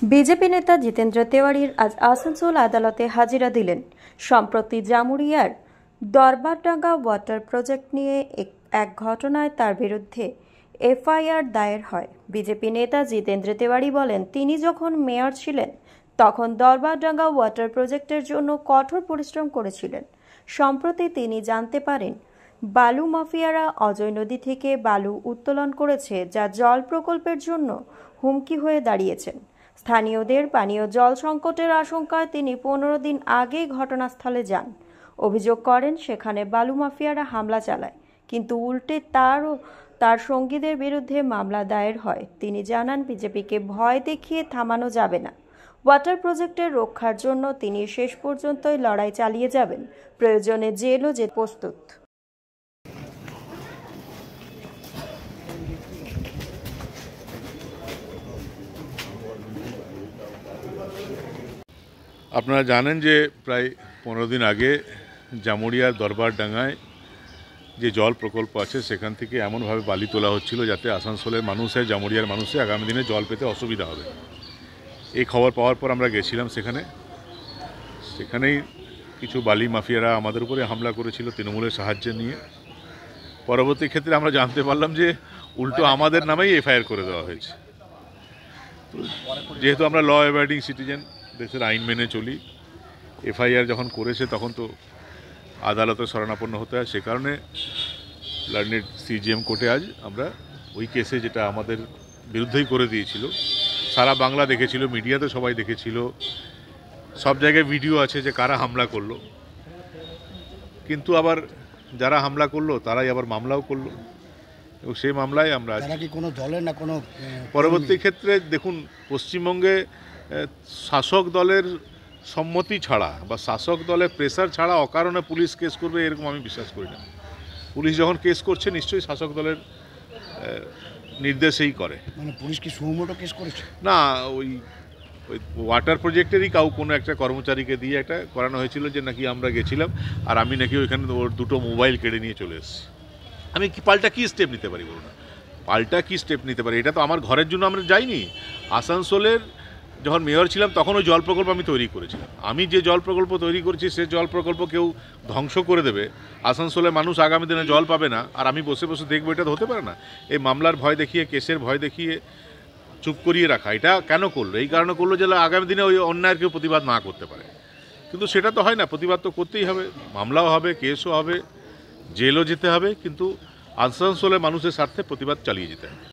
BJP নেতা জিতেন্দ্র তেওয়ারির আজ আসানসোল আদালতে হাজিরা দিলেন। সম্প্রতি জামুরিয়ার দরবারডাঙ্গা ওয়াটার প্রজেক্ট নিয়ে এক ঘটনায় তার বিরুদ্ধে এফআইআর দায়ের হয়। বিজেপি নেতা জিতেন্দ্র তেওয়ারি বলেন, তিনি যখন মেয়র ছিলেন তখন দরবারডাঙ্গা ওয়াটার প্রজেক্টের জন্য কঠোর পরিশ্রম করেছিলেন। সম্প্রতি তিনি জানতে পারেন বালু মাফিয়ারা অজয় নদী থেকে বালু উত্তোলন করেছে, যা জল প্রকল্পের জন্য হুমকি হয়ে দাঁড়িয়েছেন। স্থানীয়দের পানীয় জল সংকটের আশঙ্কায় তিনি 15 দিন আগে ঘটনাস্থলে যান। অভিযোগ করেন সেখানে বালু মাফিয়ারা হামলা চালায়, কিন্তু উল্টে তার সঙ্গীদের বিরুদ্ধে মামলা দায়ের হয়। তিনি জানান, বিজেপিকে ভয় দেখিয়ে থামানো যাবে না। ওয়াটার প্রজেক্টের রক্ষার জন্য তিনি শেষ পর্যন্তই লড়াই চালিয়ে যাবেন। প্রয়োজনে জেলও যেতে প্রস্তুত। আপনারা জানেন যে প্রায় 15 দিন আগে জামুরিয়ার দরবারডাঙ্গায় যে জল প্রকল্প আছে সেখান থেকে এমনভাবে বালি তোলা হচ্ছিল যাতে আসানসোলের মানুষের, জামুরিয়ার মানুষের আগামী দিনে জল পেতে অসুবিধা হবে। এই খবর পাওয়ার পর আমরা গেছিলাম সেখানেই কিছু বালি মাফিয়ারা আমাদের উপরে হামলা করেছিল তৃণমূলের সাহায্য নিয়ে। পরবর্তী ক্ষেত্রে আমরা জানতে পারলাম যে উল্টো আমাদের নামেই এফআইআর করে দেওয়া হয়েছে। যেহেতু আমরা ল অ্যাবাইডিং সিটিজেন, দেশের আইন মেনে চলি, এফআইআর যখন করেছে তখন তো আদালতে শরণাপন্ন হতে হয়। সে কারণে লার্নেড সিজিএম কোর্টে আজ আমরা ওই কেসে, যেটা আমাদের বিরুদ্ধেই করে দিয়েছিল, সারা বাংলা দেখেছিল, মিডিয়াতে সবাই দেখেছিল, সব জায়গায় ভিডিও আছে যে কারা হামলা করলো, কিন্তু আবার যারা হামলা করলো তারাই আবার মামলাও করলো, এবং সেই মামলায় আমরা কি কোনো দলের না কোনো পরবর্তী ক্ষেত্রে দেখুন, পশ্চিমবঙ্গে শাসক দলের সম্মতি ছাড়া বা শাসক দলের প্রেসার ছাড়া অকারণে পুলিশ কেস করবে এরকম আমি বিশ্বাস করি না। পুলিশ যখন কেস করছে নিশ্চয়ই শাসক দলের নির্দেশেই করে। মানে পুলিশ কি সুমোটো কেস করেছে? না, ওই ওয়াটার প্রজেক্টেরই কোনো একটা কর্মচারীকে দিয়ে একটা করানো হয়েছিল যে নাকি আমরা গেছিলাম আর আমি নাকি ওইখানে ওর 2টো মোবাইল কেড়ে নিয়ে চলে এসেছি। আমি পাল্টা কী স্টেপ নিতে পারি বলুন? পাল্টা কী স্টেপ নিতে পারি? এটা তো আমার ঘরের জন্য আমরা যাইনি। আসানসোলের যখন মেয়র ছিলাম তখন ওই জল প্রকল্প আমি তৈরি করেছিলাম। আমি যে জল প্রকল্প তৈরি করেছি সে জল প্রকল্প কেউ ধ্বংস করে দেবে, আসানসোলের মানুষ আগামী দিনে জল পাবে না, আর আমি বসে বসে দেখবো, এটা তো হতে পারে না। এই মামলার ভয় দেখিয়ে, কেসের ভয় দেখিয়ে চুপ করিয়ে রাখা, এটা কেন করলো? এই কারণে করলো যে আগামী দিনে ওই অন্যায়ের কেউ প্রতিবাদ না করতে পারে। কিন্তু সেটা তো হয় না, প্রতিবাদ তো করতেই হবে, মামলাও হবে, কেসও হবে, জেলও যেতে হবে, কিন্তু আসানসোলের মানুষের স্বার্থে প্রতিবাদ চালিয়ে যেতে হবে।